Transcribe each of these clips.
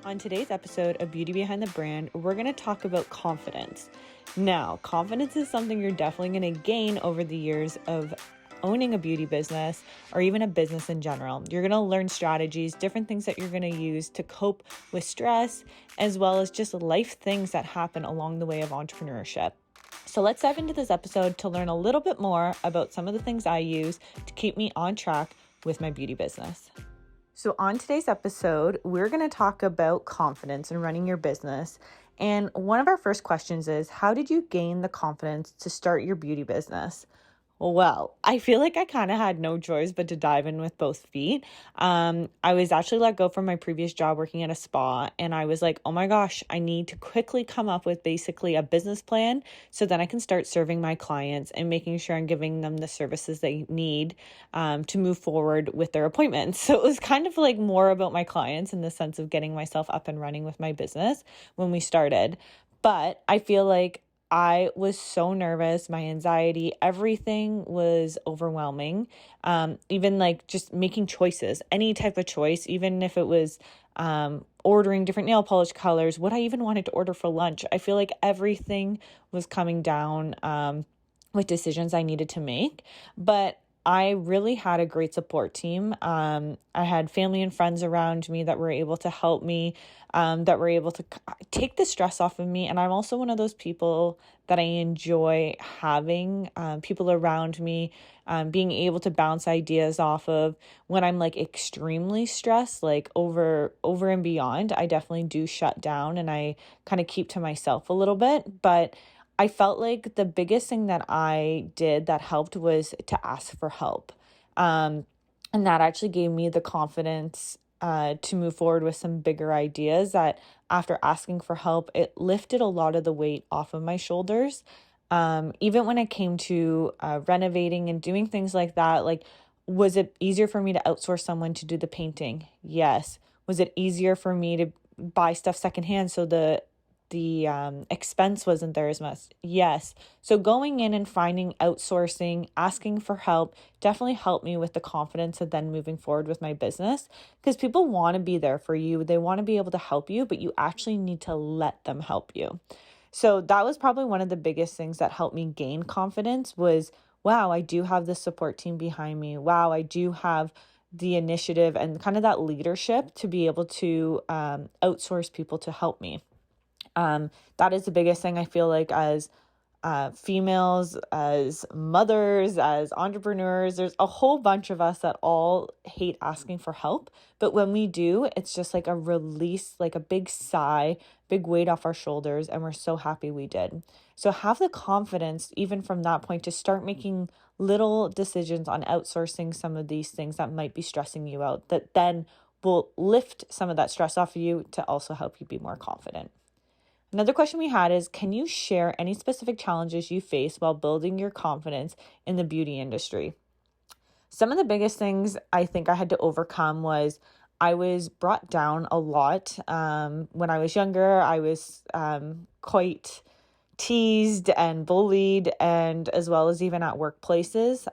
On today's episode of Beauty Behind the Brand, we're going to talk about confidence. Now, confidence is something you're definitely going to gain over the years of owning a beauty business or even a business in general. You're going to learn strategies, different things that you're going to use to cope with stress, as well as just life things that happen along the way of entrepreneurship. So let's dive into this episode to learn a little bit more about some of the things I use to keep me on track with my beauty business. So on today's episode, we're going to talk about confidence in running your business. And one of our first questions is, how did you gain the confidence to start your beauty business? Well, I feel like I kind of had no choice but to dive in with both feet. I was actually let go from my previous job working at a spa, and I was like, oh my gosh, I need to quickly come up with basically a business plan so that I can start serving my clients and making sure I'm giving them the services they need to move forward with their appointments. So it was kind of like more about my clients in the sense of getting myself up and running with my business when we started. But I feel like I was so nervous, my anxiety, everything was overwhelming. Even like just making choices, any type of choice, even if it was ordering different nail polish colors, what I even wanted to order for lunch. I feel like everything was coming down with decisions I needed to make. But I really had a great support team. I had family and friends around me that were able to help me, that were able to take the stress off of me. And I'm also one of those people that I enjoy having people around me, being able to bounce ideas off of. When I'm like extremely stressed, like over and beyond, I definitely do shut down and I kind of keep to myself a little bit. But I felt like the biggest thing that I did that helped was to ask for help. And that actually gave me the confidence to move forward with some bigger ideas that after asking for help, it lifted a lot of the weight off of my shoulders. Even when it came to renovating and doing things like that, like, was it easier for me to outsource someone to do the painting? Yes. Was it easier for me to buy stuff secondhand so the expense wasn't there as much? Yes. So going in and finding outsourcing, asking for help definitely helped me with the confidence of then moving forward with my business, because people want to be there for you. They want to be able to help you, but you actually need to let them help you. So that was probably one of the biggest things that helped me gain confidence was, wow, I do have this support team behind me. Wow, I do have the initiative and kind of that leadership to be able to outsource people to help me. That is the biggest thing I feel like as females, as mothers, as entrepreneurs. There's a whole bunch of us that all hate asking for help. But when we do, it's just like a release, like a big sigh, big weight off our shoulders. And we're so happy we did. So have the confidence, even from that point, to start making little decisions on outsourcing some of these things that might be stressing you out, that then will lift some of that stress off of you to also help you be more confident. Another question we had is, can you share any specific challenges you face while building your confidence in the beauty industry? Some of the biggest things I think I had to overcome was I was brought down a lot. When I was younger, I was quite teased and bullied, and as well as even at workplaces.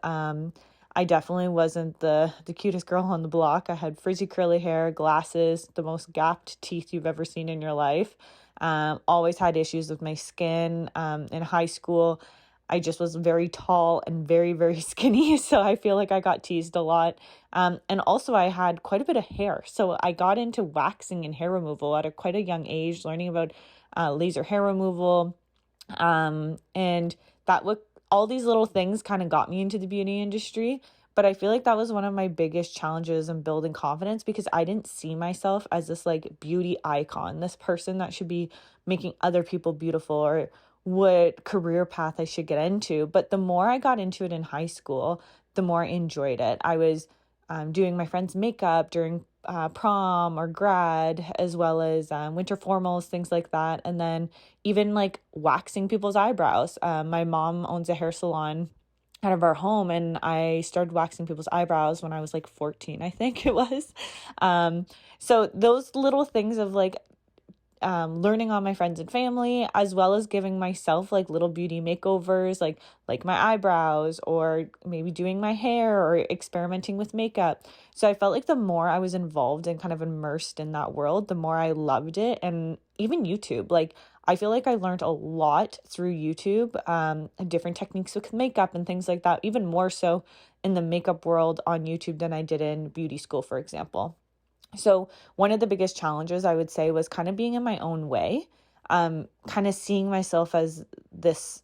I definitely wasn't the cutest girl on the block. I had frizzy curly hair, glasses, the most gapped teeth you've ever seen in your life. Always had issues with my skin. In high school, I just was very tall and very, very skinny. So I feel like I got teased a lot. And also I had quite a bit of hair. So I got into waxing and hair removal at quite a young age, learning about laser hair removal. And that all these little things kind of got me into the beauty industry. But I feel like that was one of my biggest challenges in building confidence, because I didn't see myself as this like beauty icon, this person that should be making other people beautiful, or what career path I should get into. But the more I got into it in high school, the more I enjoyed it. I was doing my friend's makeup during prom or grad, as well as winter formals, things like that. And then even like waxing people's eyebrows. My mom owns a hair salon out of our home, and I started waxing people's eyebrows when I was like 14, I think it was. So those little things of like learning on my friends and family, as well as giving myself like little beauty makeovers, like my eyebrows, or maybe doing my hair, or experimenting with makeup. So I felt like the more I was involved and kind of immersed in that world, the more I loved it. And even YouTube, like I feel like I learned a lot through YouTube, different techniques with makeup and things like that, even more so in the makeup world on YouTube than I did in beauty school, for example. So one of the biggest challenges I would say was kind of being in my own way, kind of seeing myself as this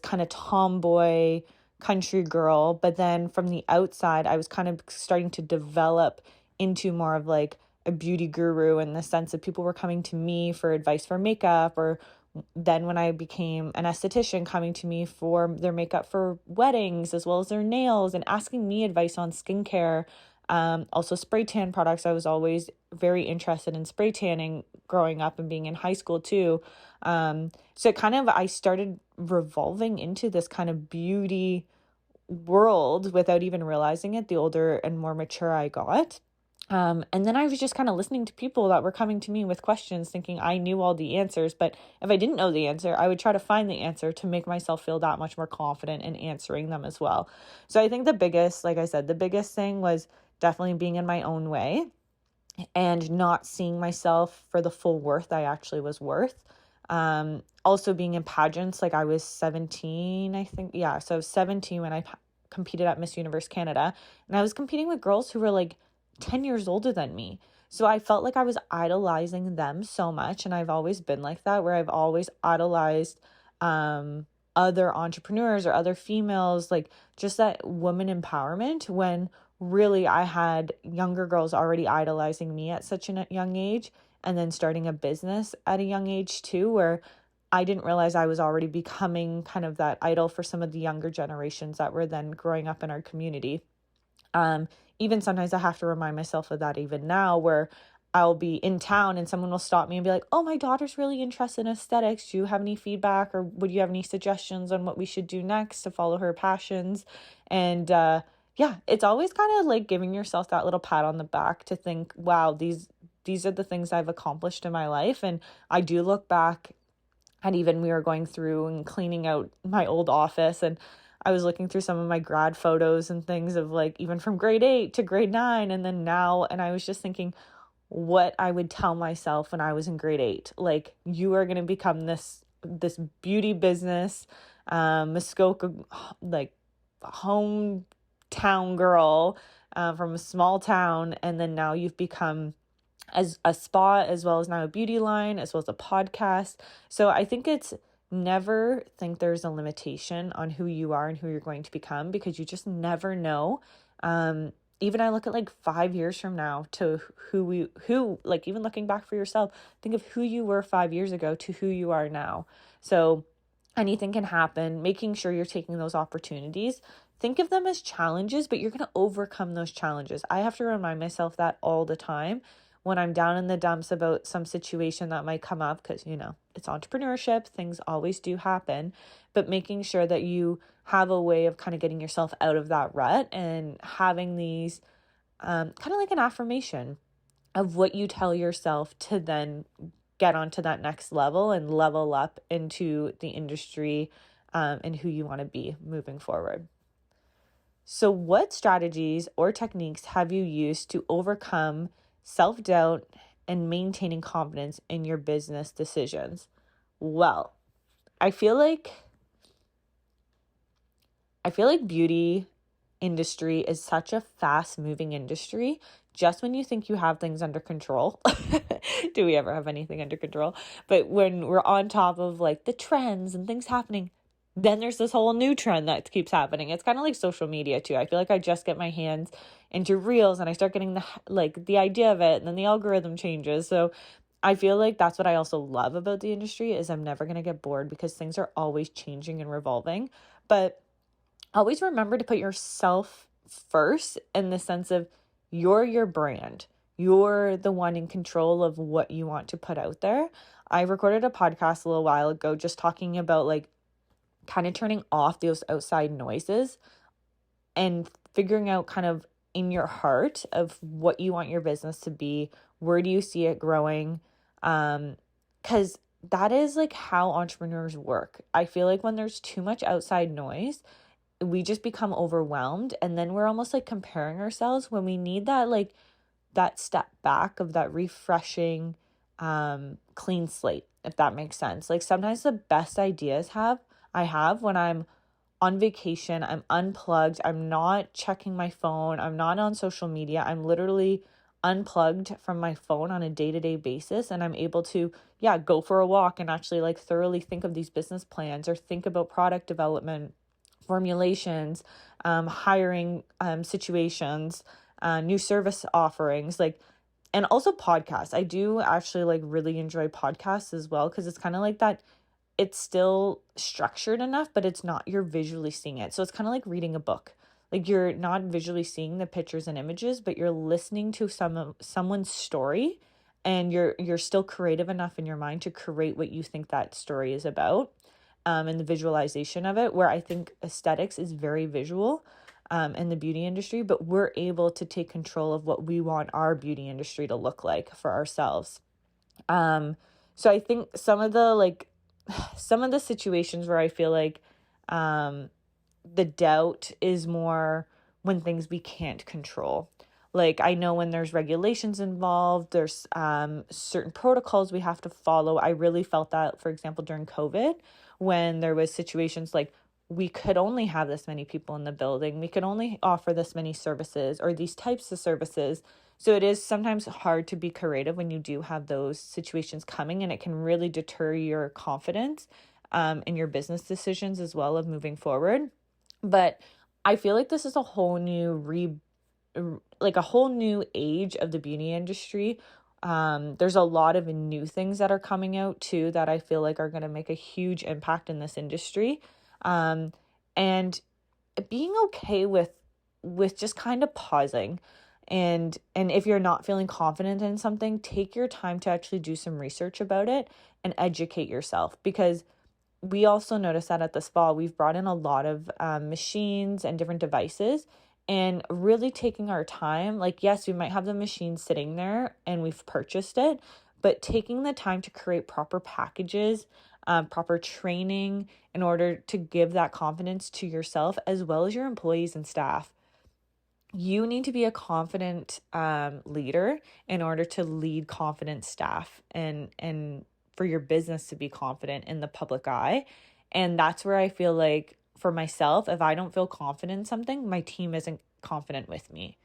kind of tomboy country girl. But then from the outside, I was kind of starting to develop into more of like a beauty guru, in the sense that people were coming to me for advice for makeup, or then when I became an esthetician, coming to me for their makeup for weddings as well as their nails, and asking me advice on skincare. Also spray tan products. I was always very interested in spray tanning growing up and being in high school too. So kind of I started revolving into this kind of beauty world without even realizing it, the older and more mature I got. And then I was just kind of listening to people that were coming to me with questions, thinking I knew all the answers. But if I didn't know the answer, I would try to find the answer to make myself feel that much more confident in answering them as well. So I think the biggest, like I said, the biggest thing was definitely being in my own way and not seeing myself for the full worth I actually was worth. Also being in pageants, like I was 17, I think. Yeah. So I was 17 when I competed at Miss Universe Canada, and I was competing with girls who were like 10 years older than me. So I felt like I was idolizing them so much. And I've always been like that, where I've always idolized other entrepreneurs or other females, like just that woman empowerment, when really I had younger girls already idolizing me at such a young age, and then starting a business at a young age too, where I didn't realize I was already becoming kind of that idol for some of the younger generations that were then growing up in our community. Even sometimes I have to remind myself of that even now, where I'll be in town and someone will stop me and be like, oh, my daughter's really interested in aesthetics. Do you have any feedback, or would you have any suggestions on what we should do next to follow her passions? And yeah, it's always kind of like giving yourself that little pat on the back to think, wow, these are the things I've accomplished in my life. And I do look back, and even we were going through and cleaning out my old office, and I was looking through some of my grad photos and things of like even from grade 8 to grade 9 and then now, and I was just thinking what I would tell myself when I was in grade 8. Like, you are going to become this beauty business, Muskoka, like hometown girl, from a small town, and then now you've become as a spa, as well as now a beauty line, as well as a podcast. So I think it's never think there's a limitation on who you are and who you're going to become, because you just never know. Even I look at like 5 years from now to who like, even looking back for yourself, think of who you were 5 years ago to who you are now. So anything can happen, making sure you're taking those opportunities. Think of them as challenges, but you're going to overcome those challenges. I have to remind myself that all the time when I'm down in the dumps about some situation that might come up, because, it's entrepreneurship, things always do happen, but making sure that you have a way of kind of getting yourself out of that rut, and having these kind of like an affirmation of what you tell yourself to then get onto that next level and level up into the industry, and who you want to be moving forward. So what strategies or techniques have you used to overcome self-doubt and maintaining confidence in your business decisions? Well, I feel like beauty industry is such a fast-moving industry. Just when you think you have things under control, do we ever have anything under control? But when we're on top of like the trends and things happening, then there's this whole new trend that keeps happening. It's kind of like social media too. I feel like I just get my hands into reels and I start getting the idea of it, and then the algorithm changes. So I feel like that's what I also love about the industry, is I'm never going to get bored, because things are always changing and revolving. But always remember to put yourself first, in the sense of you're your brand. You're the one in control of what you want to put out there. I recorded a podcast a little while ago just talking about like kind of turning off those outside noises and figuring out kind of in your heart of what you want your business to be. Where do you see it growing? because that is like how entrepreneurs work. I feel like when there's too much outside noise, we just become overwhelmed, and then we're almost like comparing ourselves when we need that, like that step back of that refreshing, clean slate, if that makes sense. Like sometimes the best ideas I have when I'm on vacation, I'm unplugged, I'm not checking my phone, I'm not on social media, I'm literally unplugged from my phone on a day-to-day basis, and I'm able to, yeah, go for a walk and actually like thoroughly think of these business plans or think about product development, formulations, hiring situations, new service offerings, like, and also podcasts. I do actually like really enjoy podcasts as well, because it's kind of like that, it's still structured enough, but it's not, you're visually seeing it. So it's kind of like reading a book. Like you're not visually seeing the pictures and images, but you're listening to someone's story, and you're still creative enough in your mind to create what you think that story is about, and the visualization of it, where I think aesthetics is very visual in the beauty industry, but we're able to take control of what we want our beauty industry to look like for ourselves. So I think some of the situations where I feel like the doubt is more when things we can't control. Like I know when there's regulations involved, there's certain protocols we have to follow. I really felt that, for example, during COVID, when there was situations like we could only have this many people in the building, we could only offer this many services or these types of services. So it is sometimes hard to be creative when you do have those situations coming, and it can really deter your confidence in your business decisions as well of moving forward. But I feel like this is a whole new like a whole new age of the beauty industry. There's a lot of new things that are coming out too that I feel like are going to make a huge impact in this industry. And being okay with just kind of pausing, and if you're not feeling confident in something, take your time to actually do some research about it and educate yourself, because we also noticed that at the spa, we've brought in a lot of machines and different devices, and really taking our time. Like, yes, we might have the machine sitting there and we've purchased it, but taking the time to create proper packages, proper training in order to give that confidence to yourself as well as your employees and staff. You need to be a confident leader in order to lead confident staff, and for your business to be confident in the public eye. And that's where I feel like for myself, if I don't feel confident in something, my team isn't confident with me.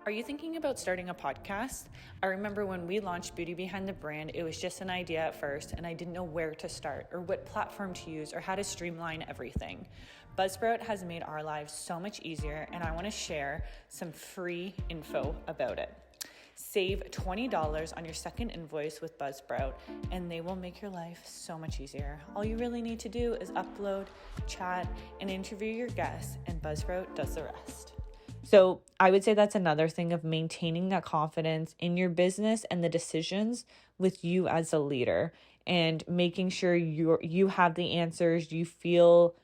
Are you thinking about starting a podcast? I remember when we launched Beauty Behind the Brand, it was just an idea at first, and I didn't know where to start or what platform to use or how to streamline everything. Buzzsprout has made our lives so much easier, and I want to share some free info about it. Save $20 on your second invoice with Buzzsprout, and they will make your life so much easier. All you really need to do is upload, chat, and interview your guests, and Buzzsprout does the rest. So I would say that's another thing of maintaining that confidence in your business and the decisions with you as a leader, and making sure you have the answers. You feel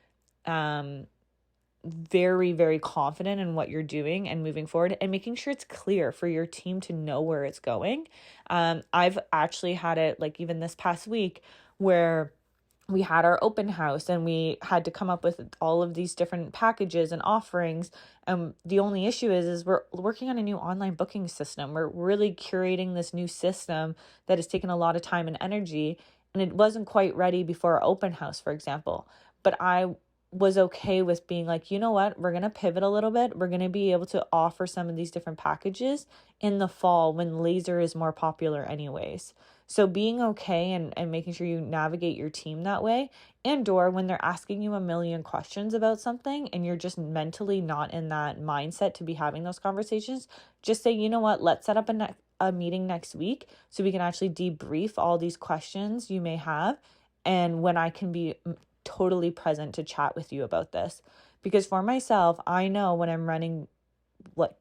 very, very confident in what you're doing and moving forward, and making sure it's clear for your team to know where it's going. I've actually had it like even this past week where we had our open house and we had to come up with all of these different packages and offerings. The only issue is we're working on a new online booking system. We're really curating this new system that has taken a lot of time and energy, and it wasn't quite ready before our open house, for example. But I was okay with being like, you know what, we're going to pivot a little bit. We're going to be able to offer some of these different packages in the fall when laser is more popular anyways. So being okay and making sure you navigate your team that way, and or when they're asking you a million questions about something and you're just mentally not in that mindset to be having those conversations, just say, you know what, let's set up a meeting next week so we can actually debrief all these questions you may have, and when I can be totally present to chat with you about this. Because for myself, I know when I'm running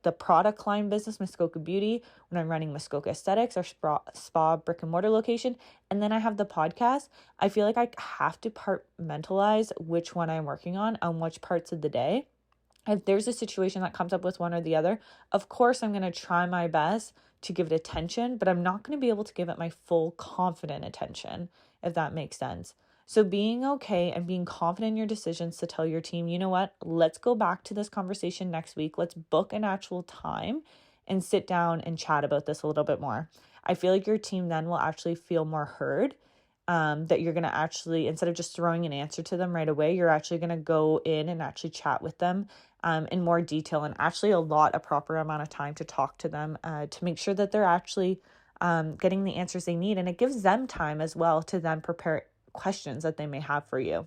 the product line business, Muskoka Beauty, when I'm running Muskoka Aesthetics, our spa brick and mortar location, and then I have the podcast, I feel like I have to compartmentalize which one I'm working on which parts of the day. If there's a situation that comes up with one or the other, of course I'm going to try my best to give it attention, but I'm not going to be able to give it my full confident attention, if that makes sense. So being okay and being confident in your decisions to tell your team, you know what, let's go back to this conversation next week. Let's book an actual time and sit down and chat about this a little bit more. I feel like your team then will actually feel more heard, that you're going to actually, instead of just throwing an answer to them right away, you're actually going to go in and actually chat with them in more detail and actually allot a proper amount of time to talk to them to make sure that they're actually getting the answers they need. And it gives them time as well to then prepare questions that they may have for you.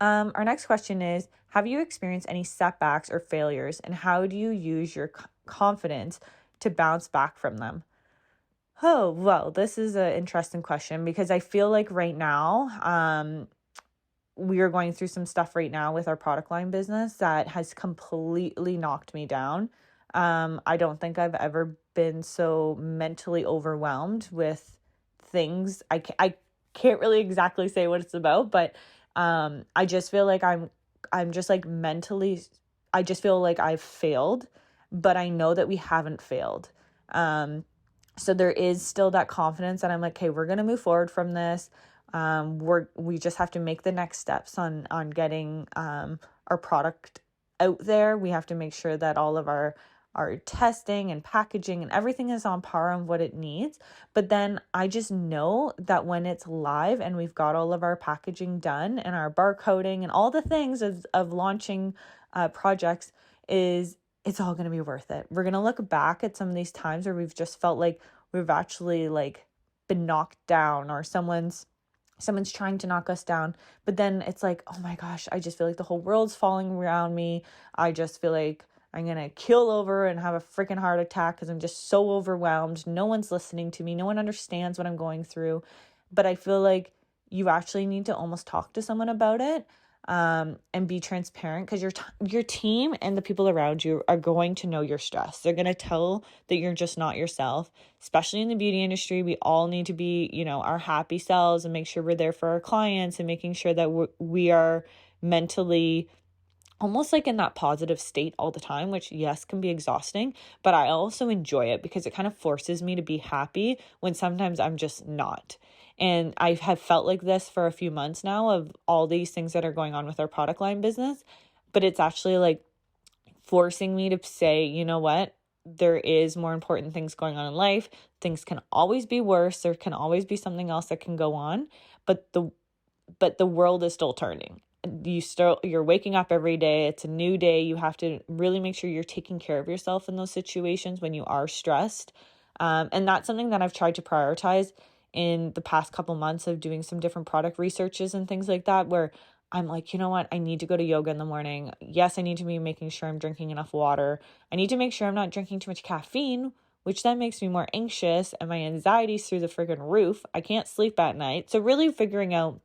Our next question is, have you experienced any setbacks or failures, and how do you use your confidence to bounce back from them? Oh, well, this is an interesting question because I feel like right now, we are going through some stuff right now with our product line business that has completely knocked me down. I don't think I've ever been so mentally overwhelmed with things. I can't really exactly say what it's about, but I just feel like I'm just like mentally, I just feel like I've failed, but I know that we haven't failed. So there is still that confidence that I'm like, okay, we're going to move forward from this. We just have to make the next steps on getting our product out there. We have to make sure that all of our testing and packaging and everything is on par on what it needs. But then I just know that when it's live and we've got all of our packaging done and our barcoding and all the things of launching projects, it's all going to be worth it. We're going to look back at some of these times where we've just felt like we've actually like been knocked down, or someone's trying to knock us down. But then it's like, oh my gosh, I just feel like the whole world's falling around me. I just feel like I'm going to keel over and have a freaking heart attack because I'm just so overwhelmed. No one's listening to me. No one understands what I'm going through. But I feel like you actually need to almost talk to someone about it. And be transparent, because your team and the people around you are going to know your stress. They're going to tell that you're just not yourself, especially in the beauty industry. We all need to be, our happy selves and make sure we're there for our clients and making sure that we are mentally almost like in that positive state all the time, which yes, can be exhausting, but I also enjoy it because it kind of forces me to be happy when sometimes I'm just not. And I have felt like this for a few months now of all these things that are going on with our product line business, but it's actually like forcing me to say, you know what? There is more important things going on in life. Things can always be worse. There can always be something else that can go on, but the world is still turning. You're waking up every day. It's a new day. You have to really make sure you're taking care of yourself in those situations when you are stressed. And that's something that I've tried to prioritize in the past couple months of doing some different product researches and things like that, where I'm like, you know what? I need to go to yoga in the morning. Yes, I need to be making sure I'm drinking enough water. I need to make sure I'm not drinking too much caffeine, which then makes me more anxious and my anxiety's through the friggin' roof. I can't sleep at night. So really figuring out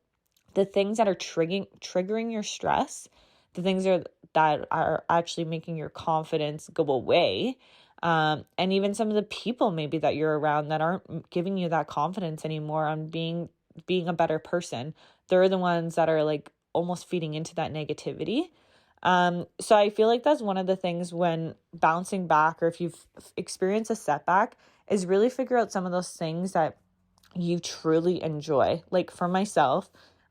the things that are triggering your stress, the things that are actually making your confidence go away, and even some of the people maybe that you're around that aren't giving you that confidence anymore on being a better person. They're the ones that are like almost feeding into that negativity. So I feel like that's one of the things when bouncing back, or if you've experienced a setback, is really figure out some of those things that you truly enjoy. Like for myself,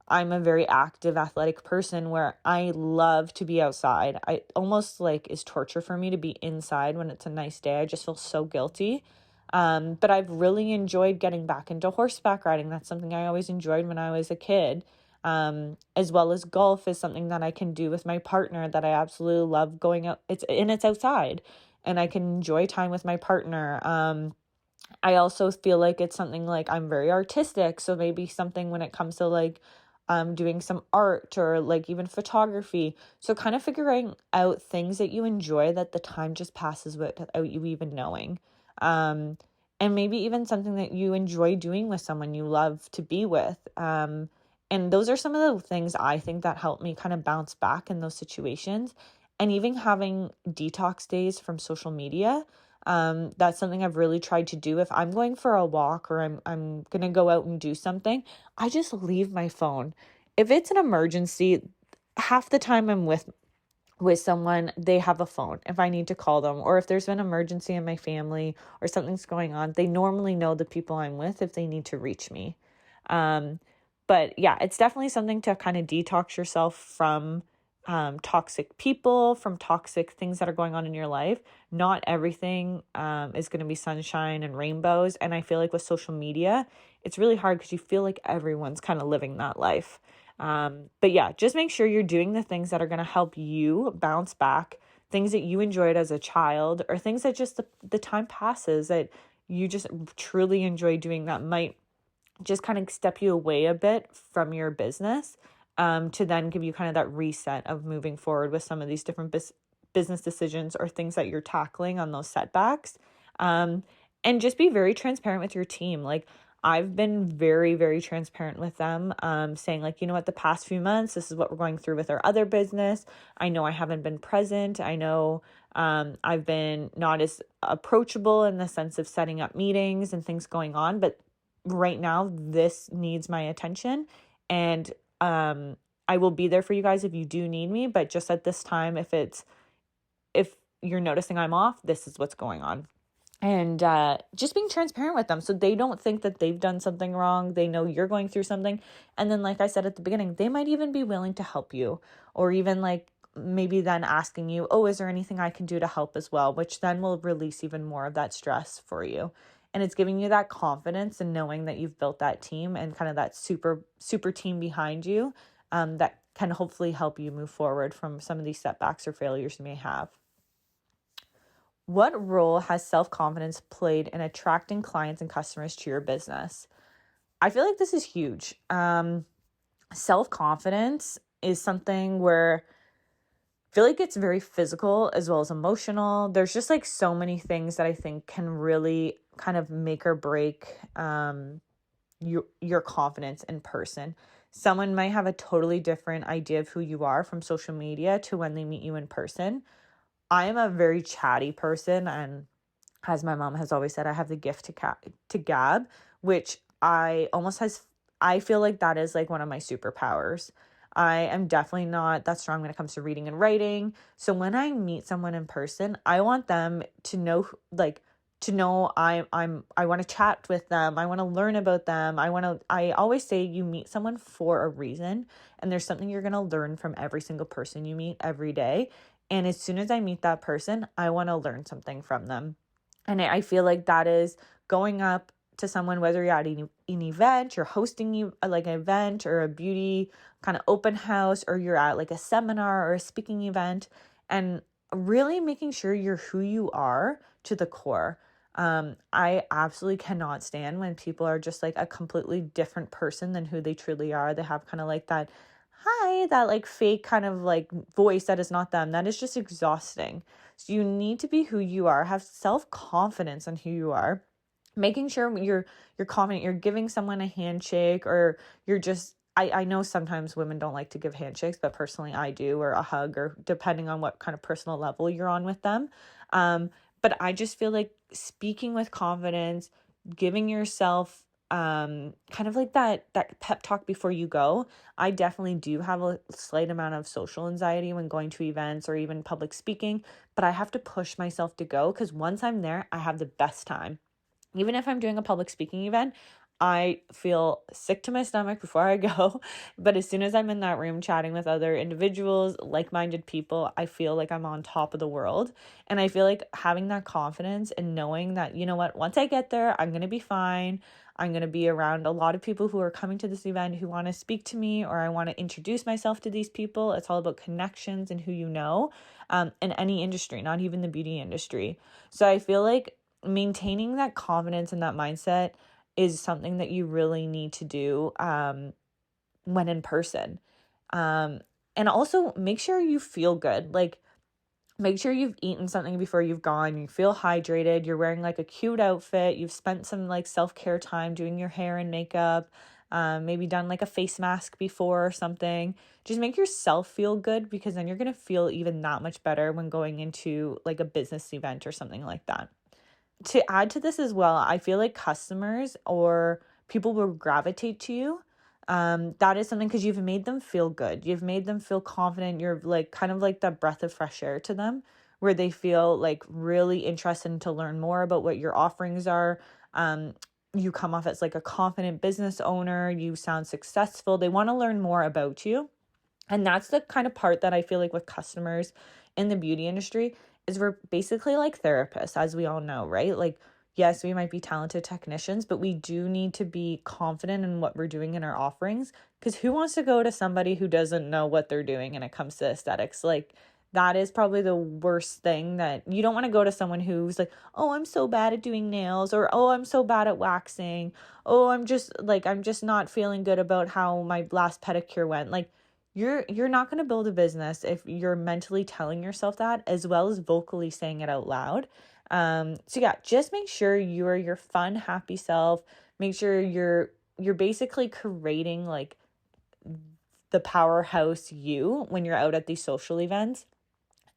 I'm a very active, athletic person where I love to be outside. I almost like is torture for me to be inside when it's a nice day. I just feel so guilty. But I've really enjoyed getting back into horseback riding. That's something I always enjoyed when I was a kid. As well as golf is something that I can do with my partner that I absolutely love going out. It's outside and I can enjoy time with my partner. I also feel like it's something like I'm very artistic. So maybe something when it comes to like doing some art or like even photography. So kind of figuring out things that you enjoy that the time just passes without you even knowing. And maybe even something that you enjoy doing with someone you love to be with. And those are some of the things I think that help me kind of bounce back in those situations. And even having detox days from social media. That's something I've really tried to do. If I'm going for a walk or I'm going to go out and do something, I just leave my phone. If it's an emergency, half the time I'm with with someone, they have a phone if I need to call them, or if there's an emergency in my family or something's going on, they normally know the people I'm with if they need to reach me. Um, but yeah, it's definitely something to kind of detox yourself from toxic people, from toxic things that are going on in your life. Not everything is going to be sunshine and rainbows. And I feel like with social media, it's really hard because you feel like everyone's kind of living that life. But yeah, just make sure you're doing the things that are going to help you bounce back, things that you enjoyed as a child, or things that just the time passes that you just truly enjoy doing that might just kind of step you away a bit from your business, to then give you kind of that reset of moving forward with some of these different business decisions or things that you're tackling on those setbacks. And just be very transparent with your team. Like, I've been very, very transparent with them, saying like, you know what, the past few months, this is what we're going through with our other business. I know I haven't been present. I know I've been not as approachable in the sense of setting up meetings and things going on, but right now this needs my attention. And I will be there for you guys if you do need me. But just at this time, if you're noticing I'm off, this is what's going on. And just being transparent with them so they don't think that they've done something wrong. They know you're going through something. And then, like I said at the beginning, they might even be willing to help you, or even like maybe then asking you, oh, is there anything I can do to help as well? Which then will release even more of that stress for you. And it's giving you that confidence and knowing that you've built that team and kind of that super team behind you, that can hopefully help you move forward from some of these setbacks or failures you may have. What role has self-confidence played in attracting clients and customers to your business? I feel like this is huge. Self-confidence is something where I feel like it's very physical as well as emotional. There's just like so many things that I think can really kind of make or break your confidence in person. Someone might have a totally different idea of who you are from social media to when they meet you in person. I am a very chatty person, and as my mom has always said, I have the gift to gab, which I feel like that is like one of my superpowers. I am definitely not that strong when it comes to reading and writing. So when I meet someone in person, I want them to know, I want to chat with them. I want to learn about them. I always say you meet someone for a reason, and there's something you're going to learn from every single person you meet every day. And as soon as I meet that person, I want to learn something from them. And I feel like that is going up to someone, whether you're at an event, you're hosting like an event or a beauty kind of open house, or you're at like a seminar or a speaking event, and really making sure you're who you are to the core. I absolutely cannot stand when people are just like a completely different person than who they truly are. They have kind of like that like fake kind of like voice that is not them. That is just exhausting. So you need to be who you are, have self-confidence in who you are, making sure you're confident, you're giving someone a handshake, or you're just, I know sometimes women don't like to give handshakes, but personally I do, or a hug, or depending on what kind of personal level you're on with them. But I just feel like speaking with confidence, giving yourself kind of like that pep talk before you go. I definitely do have a slight amount of social anxiety when going to events or even public speaking, but I have to push myself to go, because once I'm there, I have the best time. Even if I'm doing a public speaking event, I feel sick to my stomach before I go. But as soon as I'm in that room chatting with other individuals, like-minded people, I feel like I'm on top of the world. And I feel like having that confidence and knowing that, you know what, once I get there, I'm going to be fine. I'm going to be around a lot of people who are coming to this event who want to speak to me, or I want to introduce myself to these people. It's all about connections and who you know, in any industry, not even the beauty industry. So I feel like maintaining that confidence and that mindset is something that you really need to do when in person. And also make sure you feel good. Like, make sure you've eaten something before you've gone. You feel hydrated. You're wearing like a cute outfit. You've spent some like self-care time doing your hair and makeup. Maybe done like a face mask before or something. Just make yourself feel good, because then you're going to feel even that much better when going into like a business event or something like that. To add to this as well, I feel like customers or people will gravitate to you That is something, because you've made them feel good. You've made them feel confident. You're like kind of like that breath of fresh air to them, where they feel like really interested to learn more about what your offerings are. You come off as like a confident business owner. You sound successful. They want to learn more about you. And that's the kind of part that I feel like with customers in the beauty industry is we're basically like therapists, as we all know, right? Like, yes, we might be talented technicians, but we do need to be confident in what we're doing in our offerings, because who wants to go to somebody who doesn't know what they're doing when it comes to aesthetics? Like, that is probably the worst thing. That you don't want to go to someone who's like, oh, I'm so bad at doing nails, or oh, I'm so bad at waxing. Oh, I'm just not feeling good about how my last pedicure went. Like, you're not going to build a business if you're mentally telling yourself that, as well as vocally saying it out loud. So yeah, just make sure you are your fun, happy self. Make sure you're basically creating like the powerhouse you when you're out at these social events,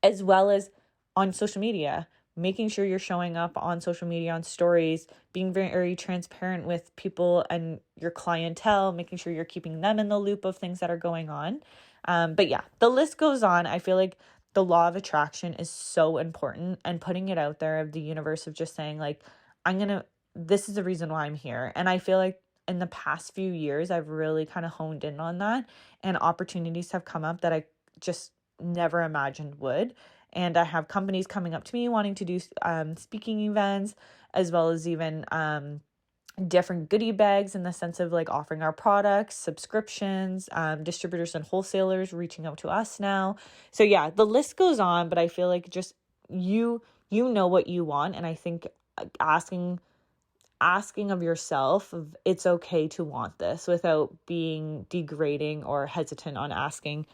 as well as on social media, making sure you're showing up on social media, on stories, being very, very transparent with people and your clientele, making sure you're keeping them in the loop of things that are going on. But yeah, the list goes on. I feel like the law of attraction is so important, and putting it out there of the universe of just saying like, this is the reason why I'm here. And I feel like in the past few years, I've really kind of honed in on that, and opportunities have come up that I just never imagined would. And I have companies coming up to me wanting to do speaking events, as well as even different goodie bags in the sense of like offering our products, subscriptions, distributors and wholesalers reaching out to us now. So yeah, the list goes on, but I feel like just you know what you want. And I think asking of yourself of it's okay to want this without being degrading or hesitant on asking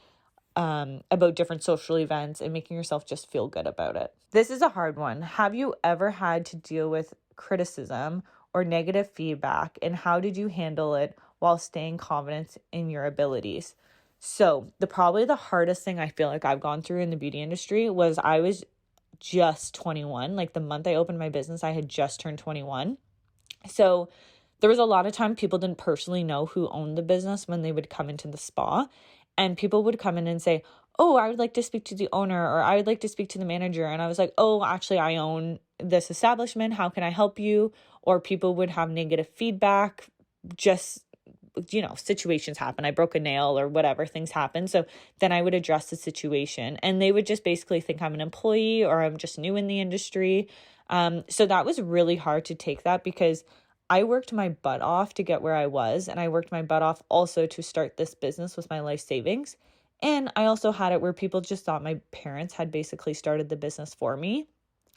about different social events, and making yourself just feel good about it. This is a hard one. Have you ever had to deal with criticism or negative feedback, and how did you handle it while staying confident in your abilities? So probably the hardest thing I feel like I've gone through in the beauty industry was I was just 21. Like the month I opened my business, I had just turned 21. So there was a lot of time people didn't personally know who owned the business when they would come into the spa. And people would come in and say, oh, I would like to speak to the owner, or I would like to speak to the manager. And I was like, oh, actually, I own this establishment. How can I help you? Or people would have negative feedback. Just, situations happen. I broke a nail or whatever, things happen. So then I would address the situation, and they would just basically think I'm an employee or I'm just new in the industry. So that was really hard to take that, because I worked my butt off to get where I was, and I worked my butt off also to start this business with my life savings. And I also had it where people just thought my parents had basically started the business for me.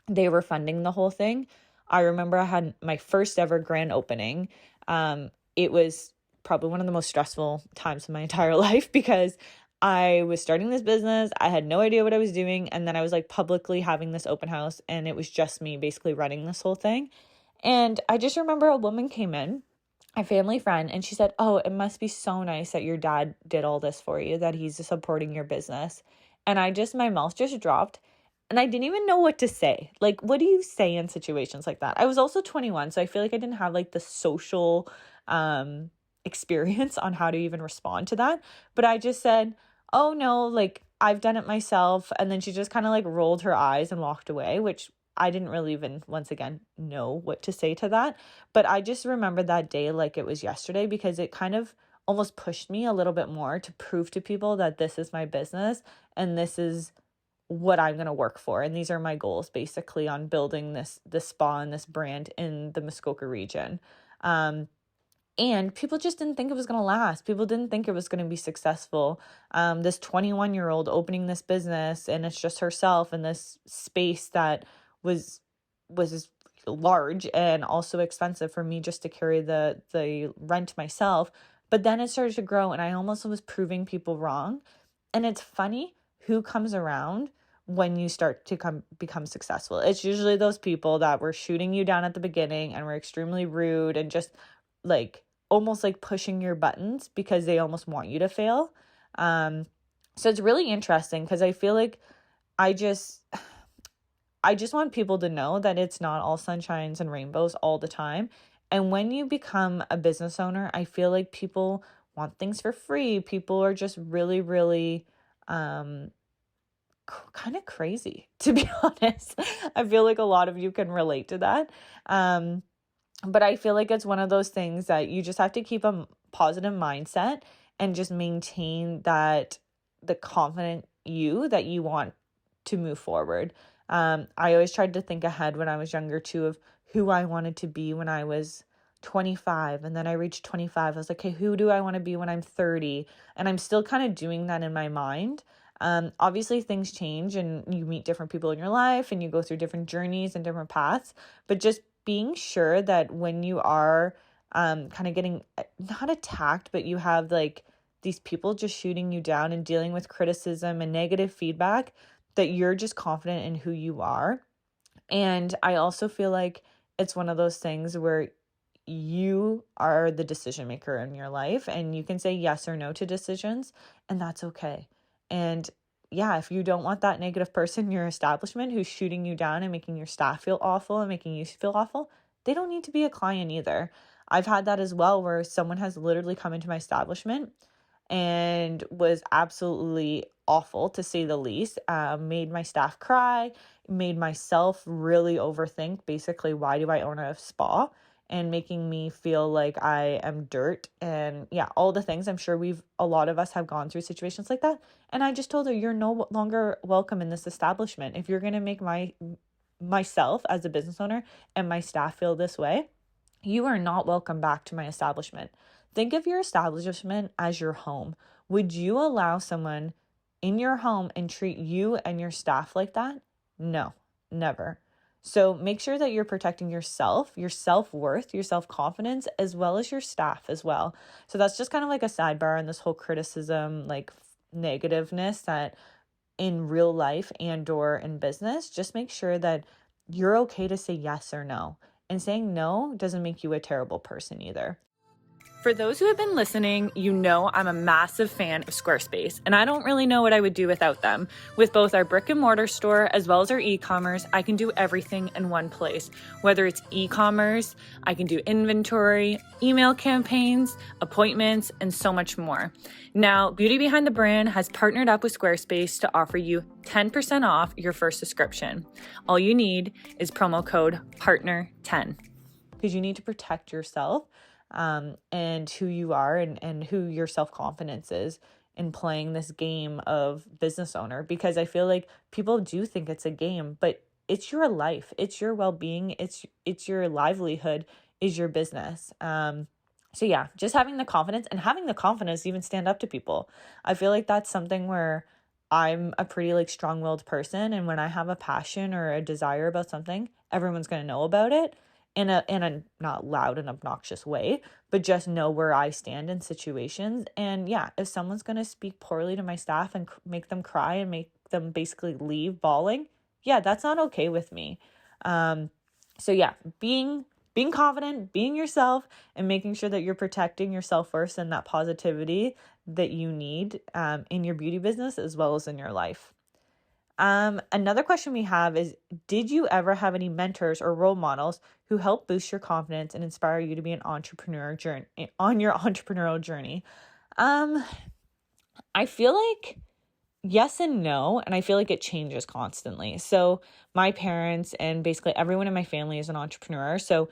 They were funding the whole thing. I remember I had my first ever grand opening. It was probably one of the most stressful times of my entire life, because I was starting this business. I had no idea what I was doing. And then I was like publicly having this open house, and it was just me basically running this whole thing. And I just remember a woman came in, a family friend, and she said, oh, it must be so nice that your dad did all this for you, that he's supporting your business. And my mouth just dropped, and I didn't even know what to say. Like, what do you say in situations like that? I was also 21, so I feel like I didn't have like the social experience on how to even respond to that. But I just said, oh no, like I've done it myself. And then she just kind of like rolled her eyes and walked away, which I didn't really even, once again, know what to say to that. But I just remember that day like it was yesterday, because it kind of almost pushed me a little bit more to prove to people that this is my business and this is what I'm going to work for. And these are my goals basically on building this spa and this brand in the Muskoka region. And people just didn't think it was going to last. People didn't think it was going to be successful. This 21-year-old opening this business, and it's just herself in this space that was large and also expensive for me just to carry the rent myself. But then it started to grow, and I almost was proving people wrong. And it's funny who comes around when you start to become successful. It's usually those people that were shooting you down at the beginning and were extremely rude and just like almost like pushing your buttons because they almost want you to fail. So it's really interesting, because I feel like I just want people to know that it's not all sunshines and rainbows all the time. And when you become a business owner, I feel like people want things for free. People are just really, really kind of crazy, to be honest. I feel like a lot of you can relate to that. But I feel like it's one of those things that you just have to keep a positive mindset and just maintain that the confident you that you want to move forward. I always tried to think ahead when I was younger too of who I wanted to be when I was 25. And then I reached 25. I was like, okay, who do I want to be when I'm 30? And I'm still kind of doing that in my mind. Obviously things change and you meet different people in your life and you go through different journeys and different paths, but just being sure that when you are kind of getting not attacked, but you have like these people just shooting you down and dealing with criticism and negative feedback, that you're just confident in who you are. And I also feel like it's one of those things where you are the decision maker in your life and you can say yes or no to decisions, and that's okay. And yeah, if you don't want that negative person in your establishment who's shooting you down and making your staff feel awful and making you feel awful, they don't need to be a client either. I've had that as well, where someone has literally come into my establishment and was absolutely awful, to say the least. Made my staff cry, made myself really overthink basically, why do I own a spa? And making me feel like I am dirt, and yeah, all the things. I'm sure a lot of us have gone through situations like that. And I just told her, you're no longer welcome in this establishment. If you're going to make myself as a business owner and my staff feel this way, you are not welcome back to my establishment. Think of your establishment as your home. Would you allow someone in your home and treat you and your staff like that? No, never. So make sure that you're protecting yourself, your self-worth, your self-confidence, as well as your staff as well. So that's just kind of like a sidebar on this whole criticism, like negativeness that in real life and or in business. Just make sure that you're okay to say yes or no. And saying no doesn't make you a terrible person either. For those who have been listening, you know I'm a massive fan of Squarespace, and I don't really know what I would do without them. With both our brick and mortar store as well as our e-commerce, I can do everything in one place. Whether it's e-commerce, I can do inventory, email campaigns, appointments, and so much more. Now, Beauty Behind the Brand has partnered up with Squarespace to offer you 10% off your first subscription. All you need is promo code PARTNER10, because you need to protect yourself and who you are and who your self-confidence is in playing this game of business owner. Because I feel like people do think it's a game, but it's your life, it's your well-being, it's your livelihood, is your business. So yeah, just having the confidence to even stand up to people. I feel like that's something where I'm a pretty like strong-willed person, and when I have a passion or a desire about something, everyone's going to know about it. In a not loud and obnoxious way, but just know where I stand in situations. And yeah, if someone's going to speak poorly to my staff and make them cry and make them basically leave bawling, yeah, that's not okay with me. So yeah, being confident, being yourself, and making sure that you're protecting yourself first and that positivity that you need in your beauty business as well as in your life. Another question we have is, did you ever have any mentors or role models who help boost your confidence and inspire you to be on your entrepreneurial journey? I feel like yes and no, and I feel like it changes constantly. So my parents and basically everyone in my family is an entrepreneur. So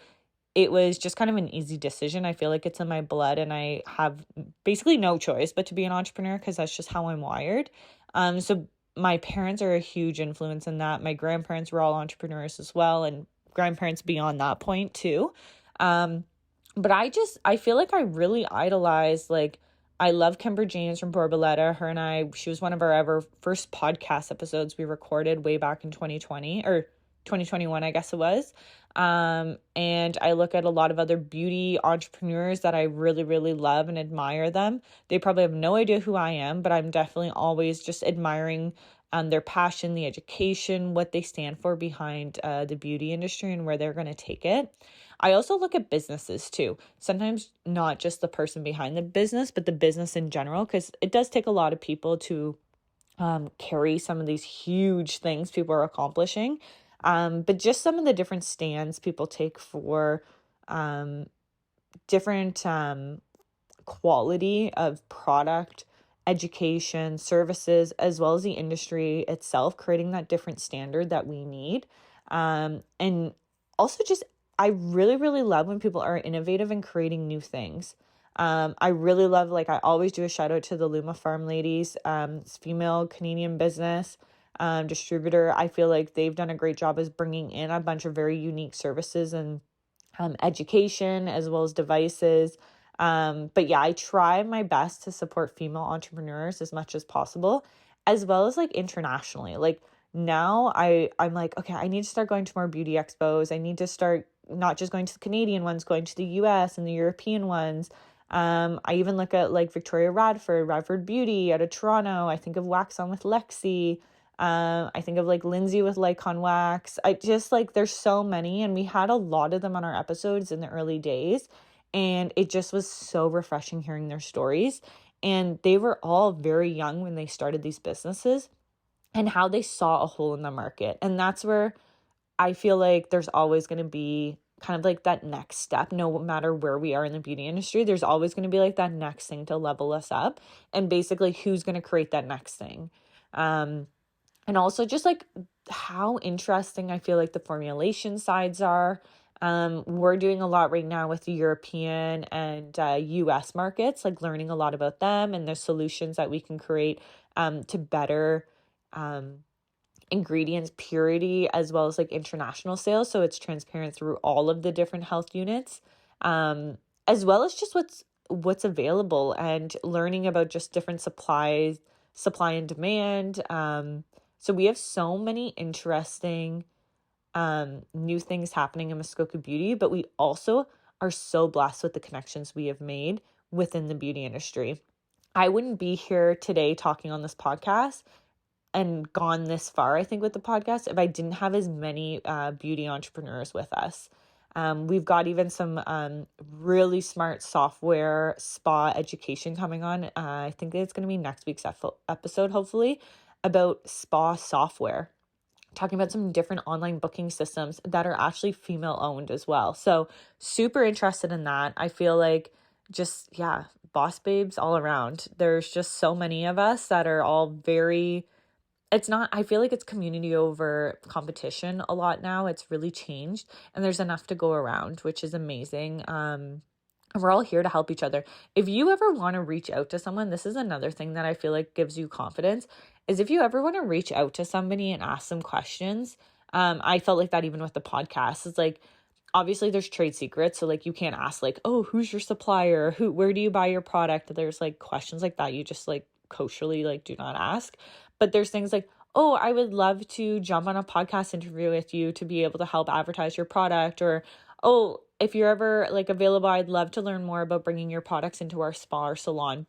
it was just kind of an easy decision. I feel like it's in my blood and I have basically no choice but to be an entrepreneur, because that's just how I'm wired. So my parents are a huge influence in that. My grandparents were all entrepreneurs as well, and grandparents beyond that point too. But I feel like I really idolize, like, I love Kimber James from Borboleta. She was one of our ever first podcast episodes we recorded way back in 2020 or 2021, I guess it was. And I look at a lot of other beauty entrepreneurs that I really, really love and admire them. They probably have no idea who I am, but I'm definitely always just admiring their passion, the education, what they stand for behind the beauty industry and where they're going to take it. I also look at businesses too. Sometimes not just the person behind the business, but the business in general, because it does take a lot of people to carry some of these huge things people are accomplishing. But just some of the different stands people take for different quality of product, education, services, as well as the industry itself, creating that different standard that we need. And also just, I really, really love when people are innovative and creating new things. I really love, like, I always do a shout out to the Luma Farm ladies, it's female Canadian business, distributor. I feel like they've done a great job as bringing in a bunch of very unique services and education as well as devices. But yeah, I try my best to support female entrepreneurs as much as possible, as well as like internationally. Like now I'm like, okay, I need to start going to more beauty expos. I need to start not just going to the Canadian ones, going to the US and the European ones. I even look at like Victoria Radford Beauty out of Toronto. I think of Wax On with Lexi. I think of like Lindsay with Lycon Wax. I just like, there's so many, and we had a lot of them on our episodes in the early days, and it just was so refreshing hearing their stories. And they were all very young when they started these businesses and how they saw a hole in the market. And that's where I feel like there's always going to be kind of like that next step. No matter where we are in the beauty industry, there's always going to be like that next thing to level us up, and basically who's going to create that next thing. And also just like how interesting I feel like the formulation sides are. We're doing a lot right now with the European and US markets, like learning a lot about them and the solutions that we can create to better ingredients purity, as well as like international sales. So it's transparent through all of the different health units, as well as just what's available, and learning about just different supply and demand. So we have so many interesting new things happening in Muskoka Beauty, but we also are so blessed with the connections we have made within the beauty industry. I wouldn't be here today talking on this podcast and gone this far, I think, with the podcast, if I didn't have as many beauty entrepreneurs with us. We've got even some really smart software spa education coming on. I think it's going to be next week's episode, hopefully, about spa software, talking about some different online booking systems that are actually female owned as well. So super interested in that. I feel like just, yeah, boss babes all around. There's just so many of us that are all very, I feel like it's community over competition a lot now. It's really changed, and there's enough to go around, which is amazing. We're all here to help each other. If you ever want to reach out to someone, this is another thing that I feel like gives you confidence, is if you ever want to reach out to somebody and ask them questions. I felt like that even with the podcast. It's like, obviously there's trade secrets. So like you can't ask like, oh, who's your supplier? Where do you buy your product? There's like questions like that you just like kosherly like do not ask. But there's things like, oh, I would love to jump on a podcast interview with you to be able to help advertise your product. Or, oh, if you're ever like available, I'd love to learn more about bringing your products into our spa or salon.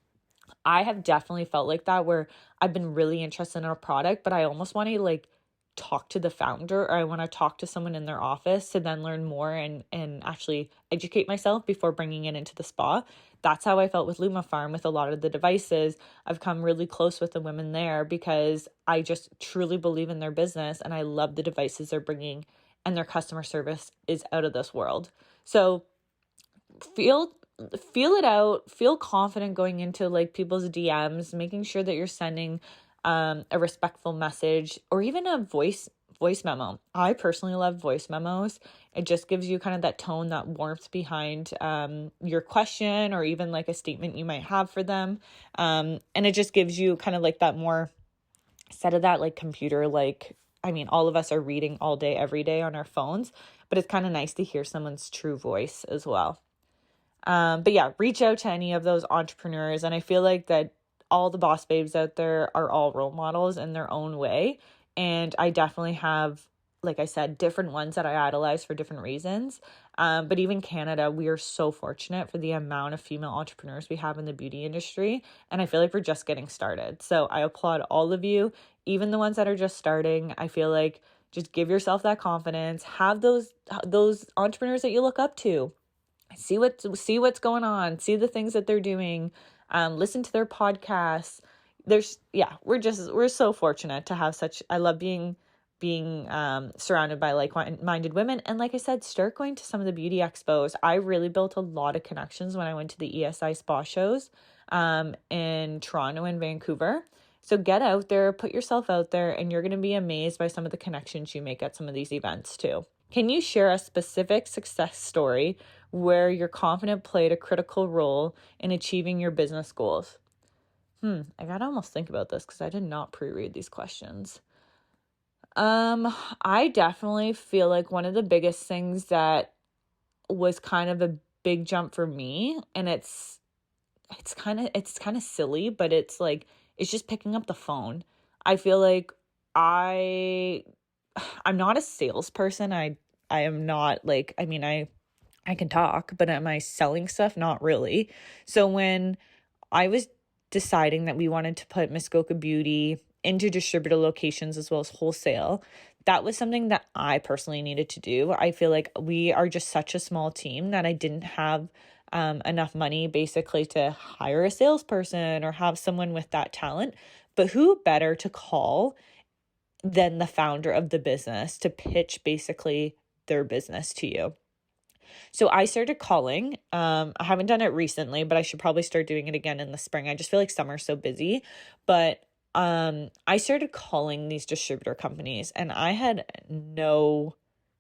I have definitely felt like that, where I've been really interested in a product, but I almost want to like talk to the founder, or I want to talk to someone in their office to then learn more and actually educate myself before bringing it into the spa. That's how I felt with Luma Farm with a lot of the devices. I've come really close with the women there because I just truly believe in their business, and I love the devices they're bringing, and their customer service is out of this world. So feel it out, feel confident going into like people's DMs, making sure that you're sending a respectful message, or even a voice memo. I personally love voice memos. It just gives you kind of that tone, that warmth behind your question, or even like a statement you might have for them. And it just gives you kind of like that more, instead of that like computer, like, I mean, all of us are reading all day, every day on our phones, but it's kind of nice to hear someone's true voice as well. But yeah, reach out to any of those entrepreneurs. And I feel like that all the boss babes out there are all role models in their own way. And I definitely have, like I said, different ones that I idolize for different reasons. But even Canada, we are so fortunate for the amount of female entrepreneurs we have in the beauty industry. And I feel like we're just getting started. So I applaud all of you, even the ones that are just starting. I feel like just give yourself that confidence. Have those entrepreneurs that you look up to. See what's going on. See the things that they're doing. Listen to their podcasts. We're so fortunate to have such. I love being being surrounded by like-minded women. And like I said, start going to some of the beauty expos. I really built a lot of connections when I went to the ESI spa shows in Toronto and Vancouver. So get out there, put yourself out there, and you're going to be amazed by some of the connections you make at some of these events too. Can you share a specific success story where your confidence played a critical role in achieving your business goals? I gotta almost think about this because I did not pre-read these questions. I definitely feel like one of the biggest things that was kind of a big jump for me, and it's kind of silly, but it's like it's just picking up the phone. I feel like I'm not a salesperson. I am not like, I mean, I can talk, but am I selling stuff? Not really. So when I was deciding that we wanted to put Muskoka Beauty into distributor locations as well as wholesale, that was something that I personally needed to do. I feel like we are just such a small team that I didn't have enough money basically to hire a salesperson or have someone with that talent. But who better to call than the founder of the business to pitch basically their business to you? So I started calling. I haven't done it recently, but I should probably start doing it again in the spring. I just feel like summer's so busy. But I started calling these distributor companies, and I had no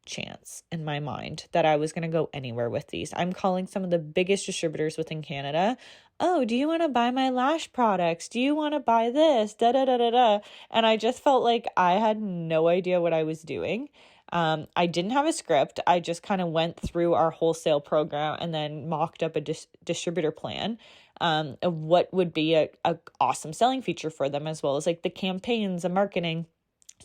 chance in my mind that I was going to go anywhere with these. I'm calling some of the biggest distributors within Canada. Oh, do you want to buy my lash products? Do you want to buy this? Da da da da da. And I just felt like I had no idea what I was doing. I didn't have a script. I just kind of went through our wholesale program and then mocked up a distributor plan of what would be a awesome selling feature for them, as well as like the campaigns and marketing.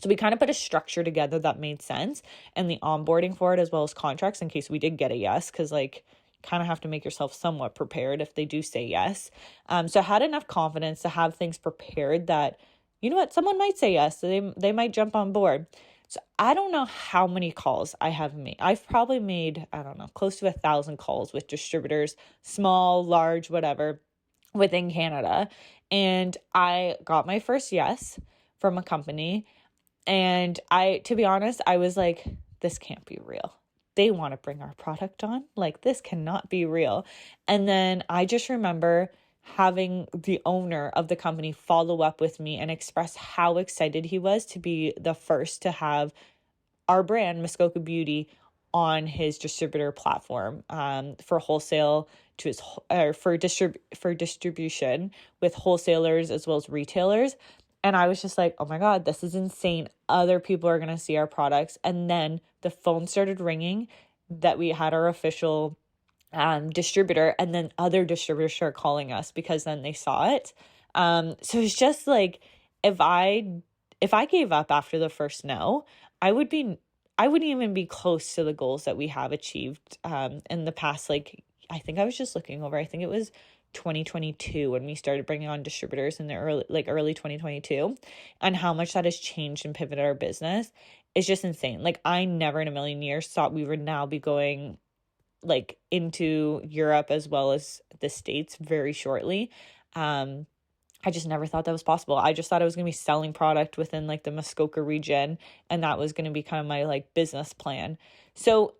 So we kind of put a structure together that made sense, and the onboarding for it as well as contracts in case we did get a yes, because like kind of have to make yourself somewhat prepared if they do say yes. So I had enough confidence to have things prepared that, you know what, someone might say yes, so they might jump on board. So I don't know how many calls I have made. I've probably made, I don't know, close to 1,000 calls with distributors, small, large, whatever, within Canada. And I got my first yes from a company. And to be honest, I was like, this can't be real. They want to bring our product on. Like, this cannot be real. And then I just remember having the owner of the company follow up with me and express how excited he was to be the first to have our brand, Muskoka Beauty, on his distributor platform for wholesale to his for distribution with wholesalers as well as retailers. And I was just like, oh my God, this is insane. Other people are going to see our products. And then the phone started ringing that we had our official distributor, and then other distributors start calling us because then they saw it. So it's just like, if I gave up after the first no, I wouldn't even be close to the goals that we have achieved in the past. Like, I think I was just looking over, I think it was 2022 when we started bringing on distributors in the early 2022, and how much that has changed and pivoted our business is just insane. Like, I never in a million years thought we would now be going like into Europe as well as the States very shortly. I just never thought that was possible. I just thought I was going to be selling product within like the Muskoka region, and that was going to be kind of my like business plan. So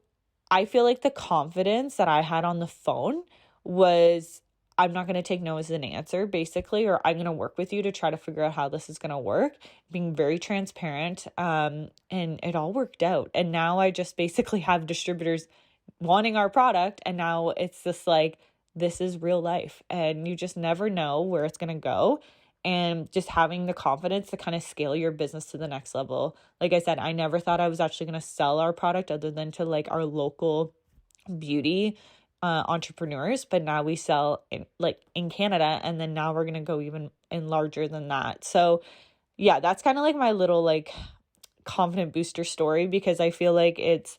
I feel like the confidence that I had on the phone was, I'm not going to take no as an answer, basically, or I'm going to work with you to try to figure out how this is going to work, being very transparent. And it all worked out. And now I just basically have distributors wanting our product. And now it's just like, this is real life, and you just never know where it's going to go. And just having the confidence to kind of scale your business to the next level. Like I said, I never thought I was actually going to sell our product other than to like our local beauty entrepreneurs, but now we sell in Canada, and then now we're going to go even in larger than that. So yeah, that's kind of like my little like confident booster story, because I feel like it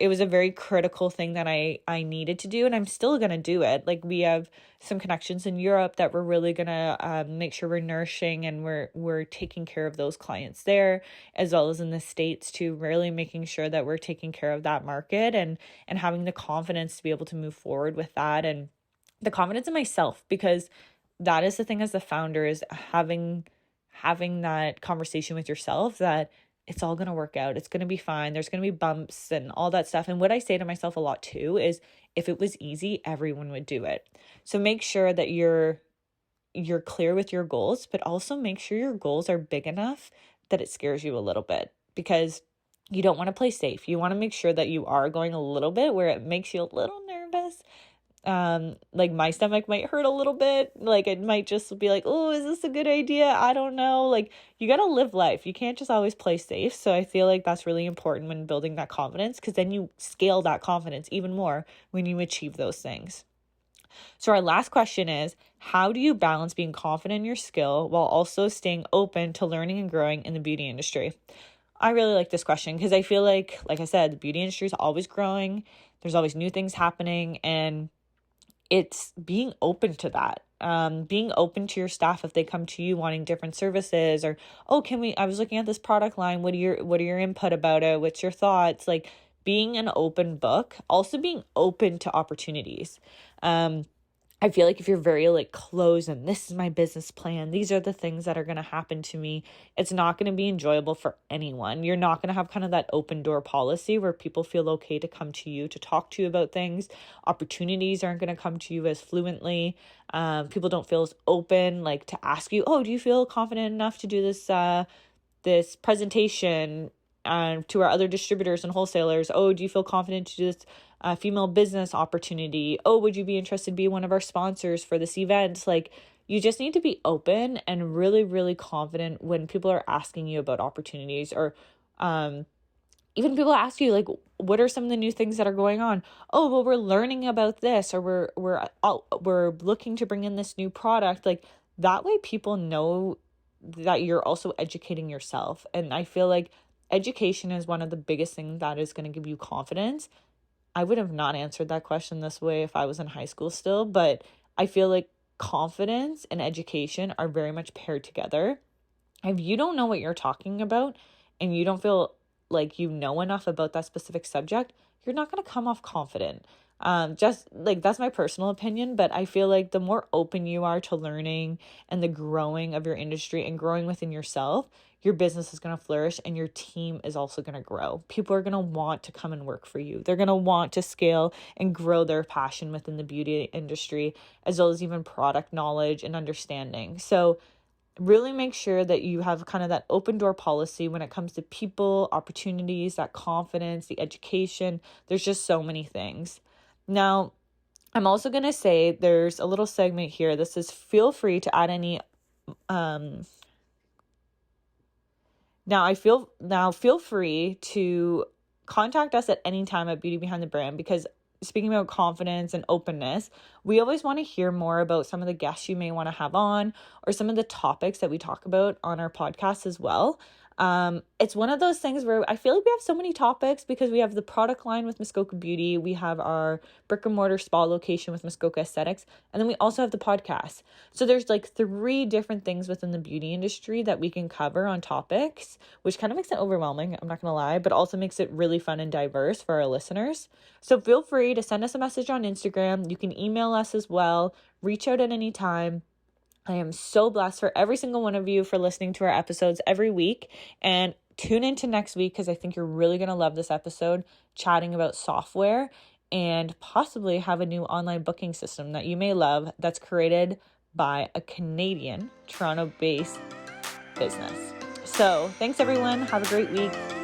was a very critical thing that I needed to do, and I'm still going to do it. Like, we have some connections in Europe that we're really going to make sure we're nourishing, and we're taking care of those clients there, as well as in the States too, really making sure that we're taking care of that market and having the confidence to be able to move forward with that, and the confidence in myself, because that is the thing as the founder, is having that conversation with yourself that it's all going to work out. It's going to be fine. There's going to be bumps and all that stuff. And what I say to myself a lot too is, if it was easy, everyone would do it. So make sure that you're clear with your goals, but also make sure your goals are big enough that it scares you a little bit, because you don't want to play safe. You want to make sure that you are going a little bit where it makes you a little nervous. Like my stomach might hurt a little bit. Like it might just be like, oh, is this a good idea? I don't know. Like you got to live life. You can't just always play safe. So I feel like that's really important when building that confidence, because then you scale that confidence even more when you achieve those things. So our last question is, how do you balance being confident in your skill while also staying open to learning and growing in the beauty industry? I really like this question because I feel like I said, the beauty industry is always growing. There's always new things happening, and it's being open to that. Being open to your staff if they come to you wanting different services, or, oh, I was looking at this product line. What are your input about it? What's your thoughts? Like being an open book, also being open to opportunities. I feel like if you're very closed and this is my business plan, these are the things that are going to happen to me, it's not going to be enjoyable for anyone. You're not going to have kind of that open door policy where people feel okay to come to you to talk to you about things. Opportunities aren't going to come to you as fluently. People don't feel as open to ask you, oh, do you feel confident enough to do this presentation to our other distributors and wholesalers? Oh, do you feel confident to do this female business opportunity? Oh, would you be interested to be one of our sponsors for this event? You just need to be open and really, really confident when people are asking you about opportunities, or even people ask you what are some of the new things that are going on? Oh, well, we're learning about this, or we're looking to bring in this new product. That way people know that you're also educating yourself. And I feel like education is one of the biggest things that is going to give you confidence. I would have not answered that question this way if I was in high school still, but I feel like confidence and education are very much paired together. If you don't know what you're talking about and you don't feel like you know enough about that specific subject, you're not going to come off confident. That's my personal opinion, but I feel like the more open you are to learning and the growing of your industry and growing within yourself, your business is going to flourish and your team is also going to grow. People are going to want to come and work for you. They're going to want to scale and grow their passion within the beauty industry, as well as even product knowledge and understanding. So really make sure that you have kind of that open door policy when it comes to people, opportunities, that confidence, the education. There's just so many things. Now, I'm also going to say there's a little segment here. This is feel free to add any feel free to contact us at any time at Beauty Behind the Brand, because speaking about confidence and openness, we always want to hear more about some of the guests you may want to have on, or some of the topics that we talk about on our podcast as well. It's one of those things where I feel like we have so many topics because we have the product line with Muskoka Beauty, we have our brick and mortar spa location with Muskoka Aesthetics, and then we also have the podcast. So there's 3 different things within the beauty industry that we can cover on topics, which kind of makes it overwhelming, I'm not gonna lie, but also makes it really fun and diverse for our listeners. So feel free to send us a message on Instagram. You can email us as well. Reach out at any time. I am so blessed for every single one of you for listening to our episodes every week, and tune into next week because I think you're really going to love this episode, chatting about software and possibly have a new online booking system that you may love that's created by a Canadian Toronto-based business. So thanks everyone. Have a great week.